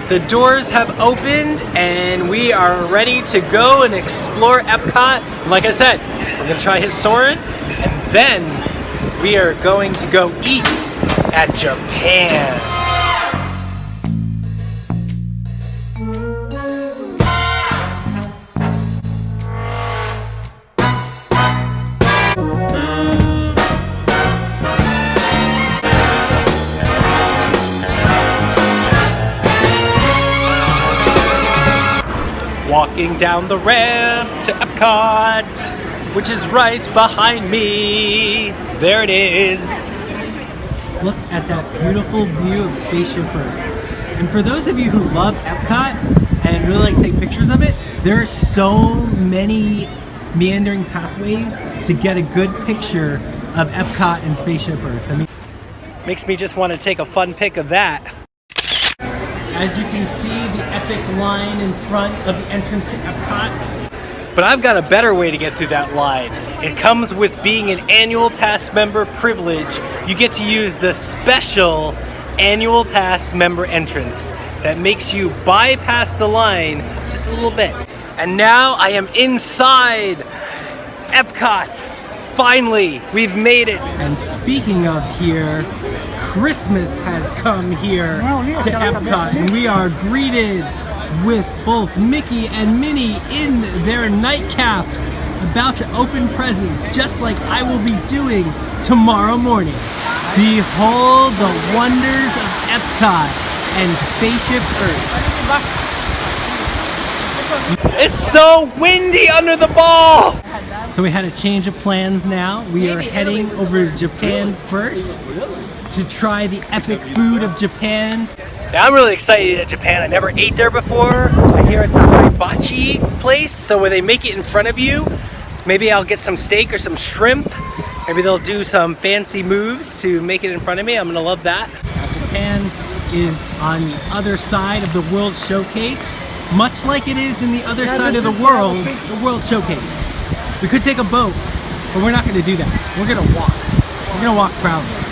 The doors have opened and we are ready to go and explore Epcot. And like I said, we're gonna try hit Soarin', and then we are going to go eat at Japan. Walking down the ramp to Epcot, which is right behind me. There it is. Look at that beautiful view of Spaceship Earth. And for those of you who love Epcot and really like to take pictures of it, there are so many meandering pathways to get a good picture of Epcot and Spaceship Earth. I mean, makes me just want to take a fun pic of that. As you can see, the epic line in front of the entrance to Epcot. But I've got a better way to get through that line. It comes with being an annual pass member privilege. You get to use the special annual pass member entrance that makes you bypass the line just a little bit. And now I am inside Epcot. Finally, we've made it. And speaking of here, Christmas has come here to Epcot, and we are greeted with both Mickey and Minnie in their nightcaps, about to open presents, just like I will be doing tomorrow morning. Behold the wonders of Epcot and Spaceship Earth. It's so windy under the ball! So we had a change of plans now. We are heading over to Japan first to try the epic food of Japan. Now I'm really excited at Japan. I never ate there before. I hear it's a hibachi place, so where they make it in front of you. Maybe I'll get some steak or some shrimp. Maybe they'll do some fancy moves to make it in front of me. I'm gonna love that. Now, Japan is on the other side of the World Showcase, much like it is in the other side of the World Showcase. We could take a boat, but we're not gonna do that. We're gonna walk. We're gonna walk proudly.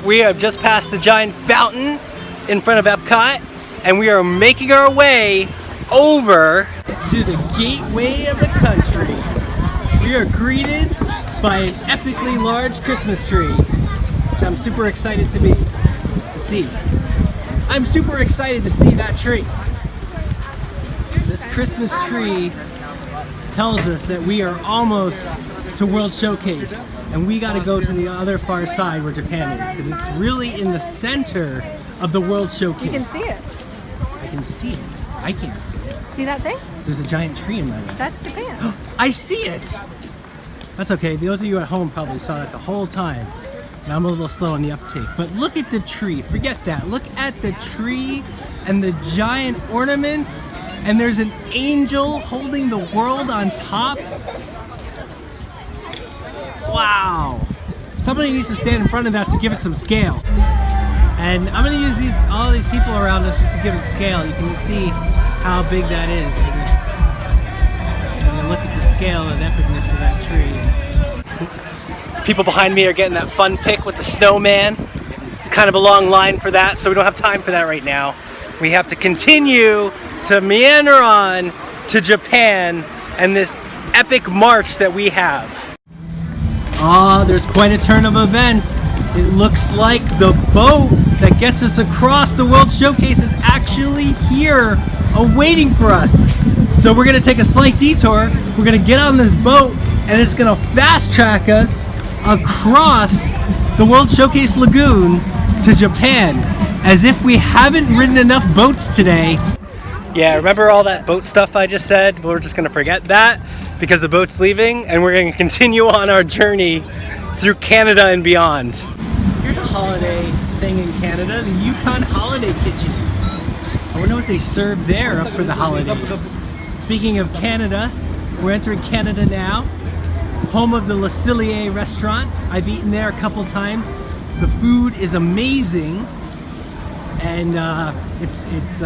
We have just passed the giant fountain in front of Epcot, and we are making our way over to the gateway of the country. We are greeted by an epically large Christmas tree, which I'm super excited to see. I'm super excited to see that tree. This Christmas tree tells us that we are almost to World Showcase, and we got to go to the other far side where Japan is, because it's really in the center of the World Showcase. You can see it. I can see it. I can't see it. See that thing? There's a giant tree in my way. That's Japan. I see it! That's okay. Those of you at home probably saw that the whole time. Now I'm a little slow on the uptake. But look at the tree. Forget that. Look at the tree and the giant ornaments. And there's an angel holding the world on top. Wow. Somebody needs to stand in front of that to give it some scale. And I'm gonna use all these people around us just to give it scale. You can just see how big that is. And look at the scale and epicness of that tree. People behind me are getting that fun pic with the snowman. It's kind of a long line for that, so we don't have time for that right now. We have to continue to meander on to Japan and this epic march that we have. Ah, there's quite a turn of events. It looks like the boat that gets us across the World Showcase is actually here, awaiting for us. So we're gonna take a slight detour. We're gonna get on this boat, and it's gonna fast track us across the World Showcase Lagoon to Japan, as if we haven't ridden enough boats today. Yeah, remember all that boat stuff I just said? We're just gonna forget that because the boat's leaving, and we're gonna continue on our journey through Canada and beyond. Here's a holiday thing in Canada, the Yukon Holiday Kitchen. I wonder what they serve there up for the holidays. Speaking of Canada, we're entering Canada now. Home of the Le Cellier restaurant. I've eaten there a couple times. The food is amazing, and it's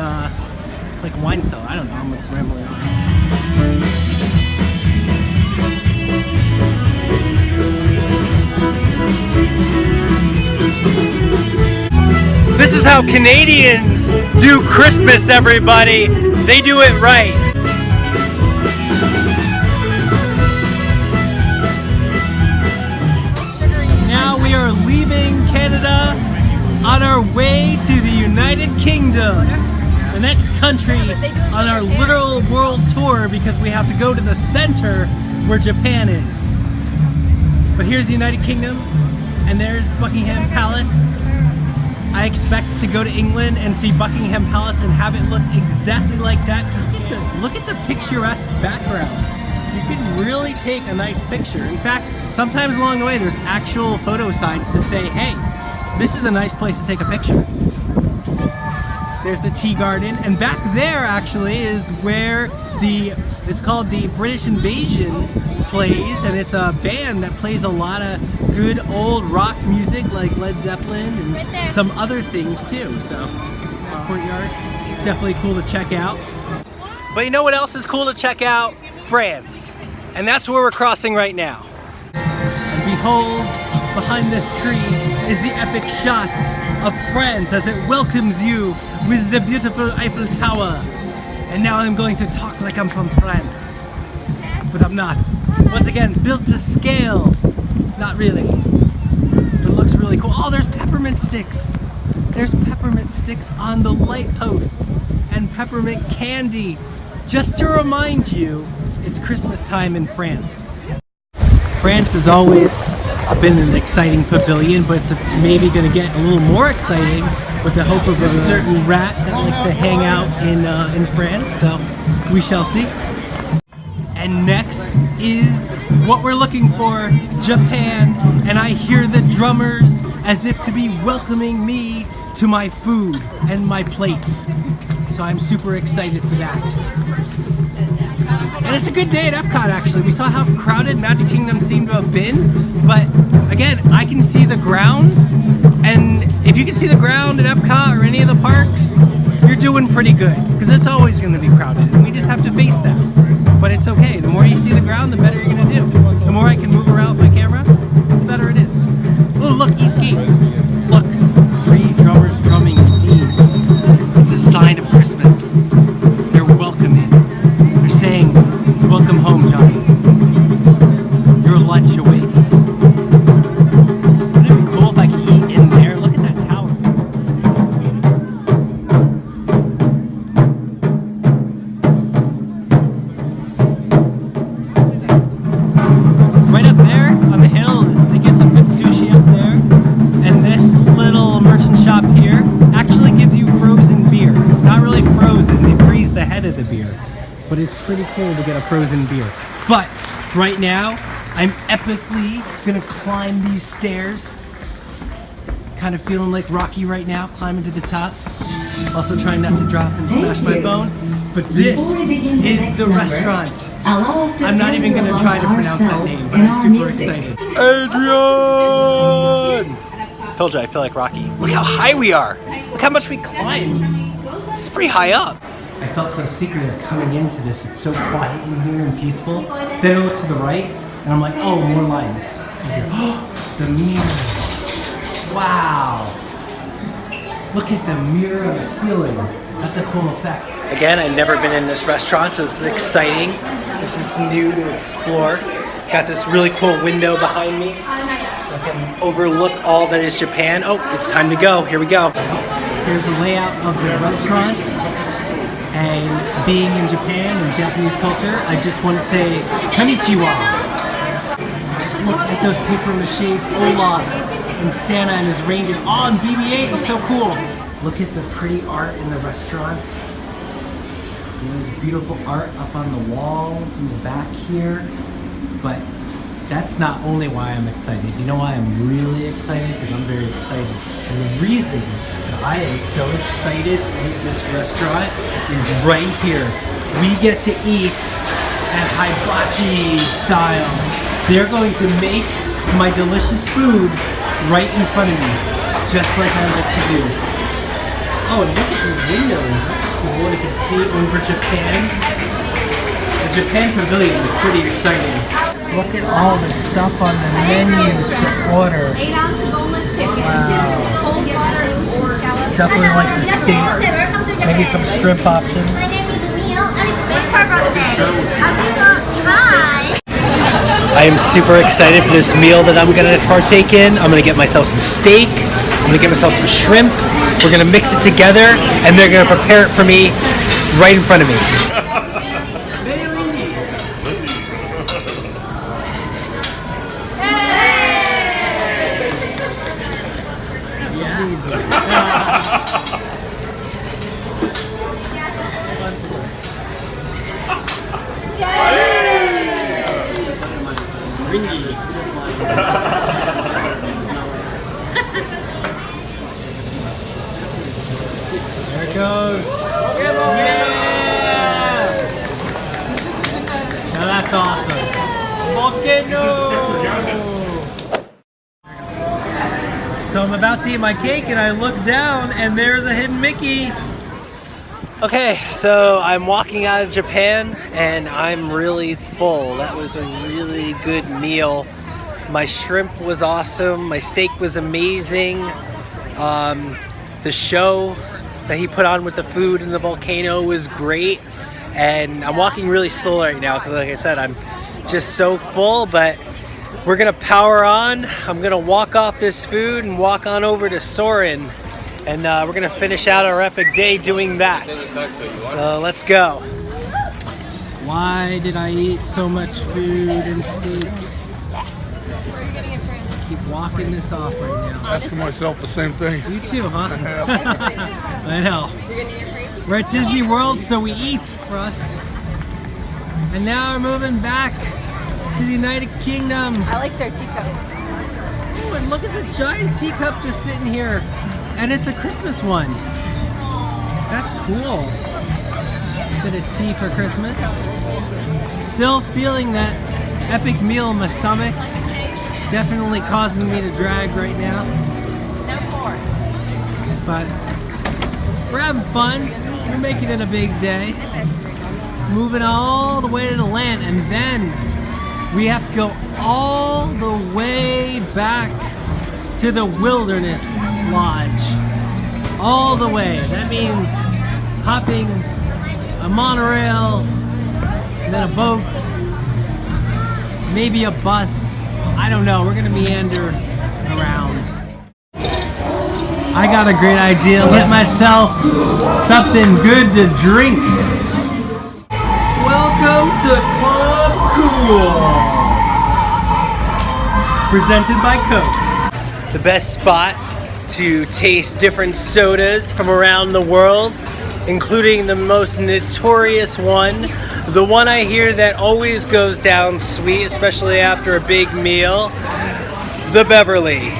like a wine cellar. I don't know, I'm just rambling on. This is how Canadians do Christmas, everybody. They do it right. Now we are leaving Canada on our way to the United Kingdom, the next country on our literal world tour, because we have to go to the center where Japan is. But here's the United Kingdom, and there's Buckingham Palace. I expect to go to England and see Buckingham Palace and have it look exactly like that. Just look at the picturesque background. You can really take a nice picture. In fact, sometimes along the way there's actual photo signs to say, hey, this is a nice place to take a picture. There's the tea garden, and back there actually is where it's called the British Invasion plays, and it's a band that plays a lot of good old rock music like Led Zeppelin and some other things too. So courtyard, it's definitely cool to check out. But you know what else is cool to check out? France. And that's where we're crossing right now. And behold, behind this tree is the epic shot of France as it welcomes you with the beautiful Eiffel Tower. And now I'm going to talk like I'm from France, but I'm not. Once again, built to scale. Not really. It looks really cool. Oh, there's peppermint sticks. There's peppermint sticks on the light posts and peppermint candy. Just to remind you, it's Christmas time in France. France has always been an exciting pavilion, but it's maybe going to get a little more exciting with the hope of a certain rat that likes to hang out in France, so we shall see. And next is what we're looking for, Japan, and I hear the drummers as if to be welcoming me to my food and my plate. So I'm super excited for that. And it's a good day at Epcot actually. We saw how crowded Magic Kingdom seemed to have been, but again, I can see the ground, and if you can see the ground at Epcot or any of the parks, you're doing pretty good, because it's always going to be crowded, and we just have to face that. But it's okay. The more you see the ground, the better you're going to do. The more I can move around with my camera, the better it is. Oh, look, East Gate. Look, 3 drummers drumming indeed. It's a sign of Christmas. They're welcoming. They're saying, welcome home, Johnny. Your lunch awaits. Wouldn't it be cool if I could eat in there? Look at that tower. Right up there on the hill, they get some good sushi up there. And this little merchant shop here actually gives you frozen beer. It's not really frozen, they freeze the head of the beer. But it's pretty cool to get a frozen beer. But right now, I'm epically gonna climb these stairs. Kind of feeling like Rocky right now, climbing to the top. Also trying not to drop and smash my phone. But this is the restaurant. I'm not even gonna try to pronounce that name, but I'm super excited. Adrian! Told you I feel like Rocky. Look how high we are. Look how much we climbed. This is pretty high up. I felt so secretive coming into this. It's so quiet in here and peaceful. Then I look to the right, and I'm like, oh, more lines. Oh, the mirror. Wow. Look at the mirror on the ceiling. That's a cool effect. Again, I've never been in this restaurant, so this is exciting. This is new to explore. Got this really cool window behind me. I can overlook all that is Japan. Oh, it's time to go. Here we go. Here's a layout of the restaurant. And being in Japan and Japanese culture, I just want to say konnichiwa. Just look at those paper mache Olafs and Santa and his reindeer. Oh, and BB-8 is so cool. Look at the pretty art in the restaurant. There's beautiful art up on the walls in the back here. But that's not only why I'm excited. You know why I'm really excited? Because I'm very excited. And the reason that I am so excited to eat this restaurant is right here. We get to eat at hibachi style. They're going to make my delicious food right in front of me, just like I like to do. Oh, and look at these windows. That's cool. You can see over Japan. The Japan Pavilion is pretty exciting. Look at all the stuff on the menus to order. 8 ounce boneless chicken. Wow. Cold water or scallops. Definitely like the steak Maybe some shrimp options. I am super excited for this meal that I'm gonna partake in. I'm gonna get myself some steak. I'm gonna get myself some shrimp. We're gonna mix it together, and they're gonna prepare it for me right in front of me. There it goes. Yeah! Now that's awesome. Volcano! So I'm about to eat my cake and I look down and there's a hidden Mickey. Okay, so I'm walking out of Japan and I'm really full. That was a really good meal. My shrimp was awesome. My steak was amazing. The show that he put on with the food in the volcano was great. And I'm walking really slow right now because, like I said, I'm just so full, but we're gonna power on. I'm gonna walk off this food and walk on over to Soarin'. And we're gonna finish out our epic day doing that. So let's go. Why did I eat so much food and steak? Keep walking this off right now. Asking myself the same thing. You too, huh? I know. We're at Disney World, so we eat for us. And now we're moving back to the United Kingdom. I like their teacup. Oh, and look at this giant teacup just sitting here. And it's a Christmas one. That's cool. Bit of tea for Christmas. Still feeling that epic meal in my stomach. Definitely causing me to drag right now. No more. But we're having fun. We're making it a big day. Moving all the way to the land, and then we have to go all the way back to the Wilderness Lodge. All the way. That means hopping a monorail, and then a boat, maybe a bus. I don't know. We're gonna meander around. I got a great idea. Get myself something good to drink. Welcome to Club Cool, presented by Coke. The best spot to taste different sodas from around the world, including the most notorious one, the one I hear that always goes down sweet, especially after a big meal, the Beverly.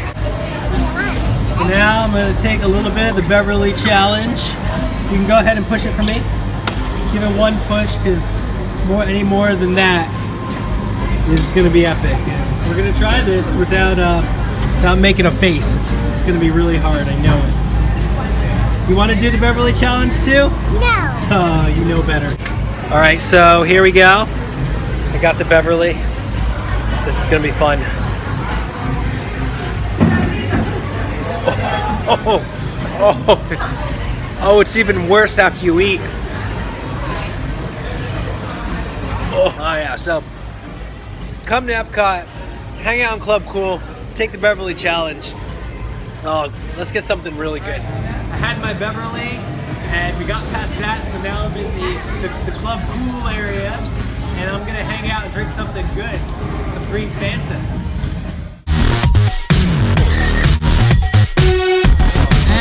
So now I'm going to take a little bit of the Beverly Challenge. You can go ahead and push it for me. Give it one push, because any more than that is going to be epic. And we're going to try this without making a face. It's going to be really hard, I know it. You want to do the Beverly Challenge too? No. Oh, you know better. All right, so here we go. I got the Beverly. This is going to be fun. Oh, it's even worse after you eat. Oh yeah, so come to Epcot, hang out in Club Cool, take the Beverly Challenge. Oh, let's get something really good. I had my Beverly, and we got past that, so now I'm in the Club Cool area, and I'm gonna hang out and drink something good, some green Fanta.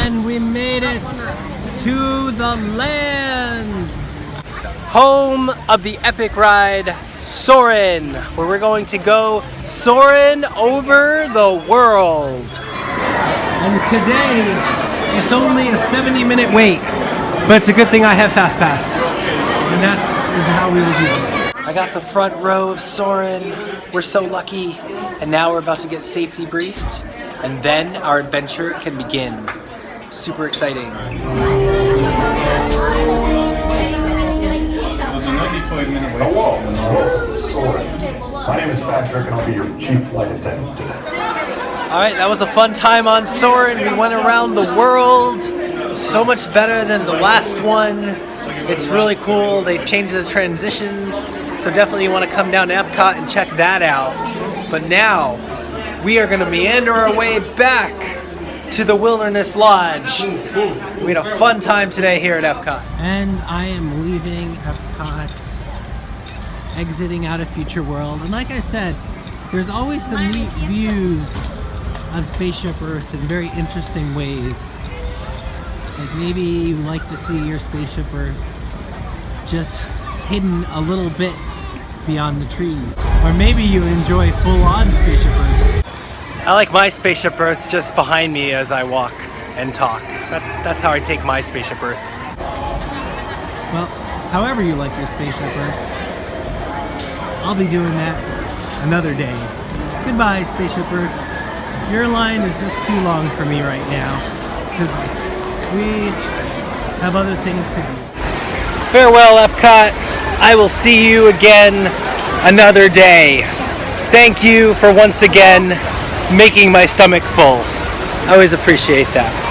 And we made it to the land! Home of the epic ride, Soarin', where we're going to go soarin' over the world. And today, it's only a 70-minute wait, but it's a good thing I have Fast Pass. And that is how we will do this. I got the front row of Soarin'. We're so lucky. And now we're about to get safety briefed, and then our adventure can begin. Super exciting. Hello, Soarin'. My name is Patrick, and I'll be your chief flight attendant today. All right, that was a fun time on Soarin'. We went around the world, so much better than the last one. It's really cool. They've changed the transitions, so definitely you want to come down to Epcot and check that out. But now we are going to meander our way back to the Wilderness Lodge. We had a fun time today here at Epcot. And I am leaving Epcot, exiting out of Future World. And like I said, there's always some neat views of Spaceship Earth in very interesting ways. Like maybe you like to see your Spaceship Earth just hidden a little bit beyond the trees. Or maybe you enjoy full-on Spaceship Earth. I like my Spaceship Earth just behind me as I walk and talk. That's how I take my Spaceship Earth. Well, however you like your Spaceship Earth, I'll be doing that another day. Goodbye, Spaceship Earth. Your line is just too long for me right now because we have other things to do. Farewell, Epcot. I will see you again another day. Thank you for once again making my stomach full. I always appreciate that.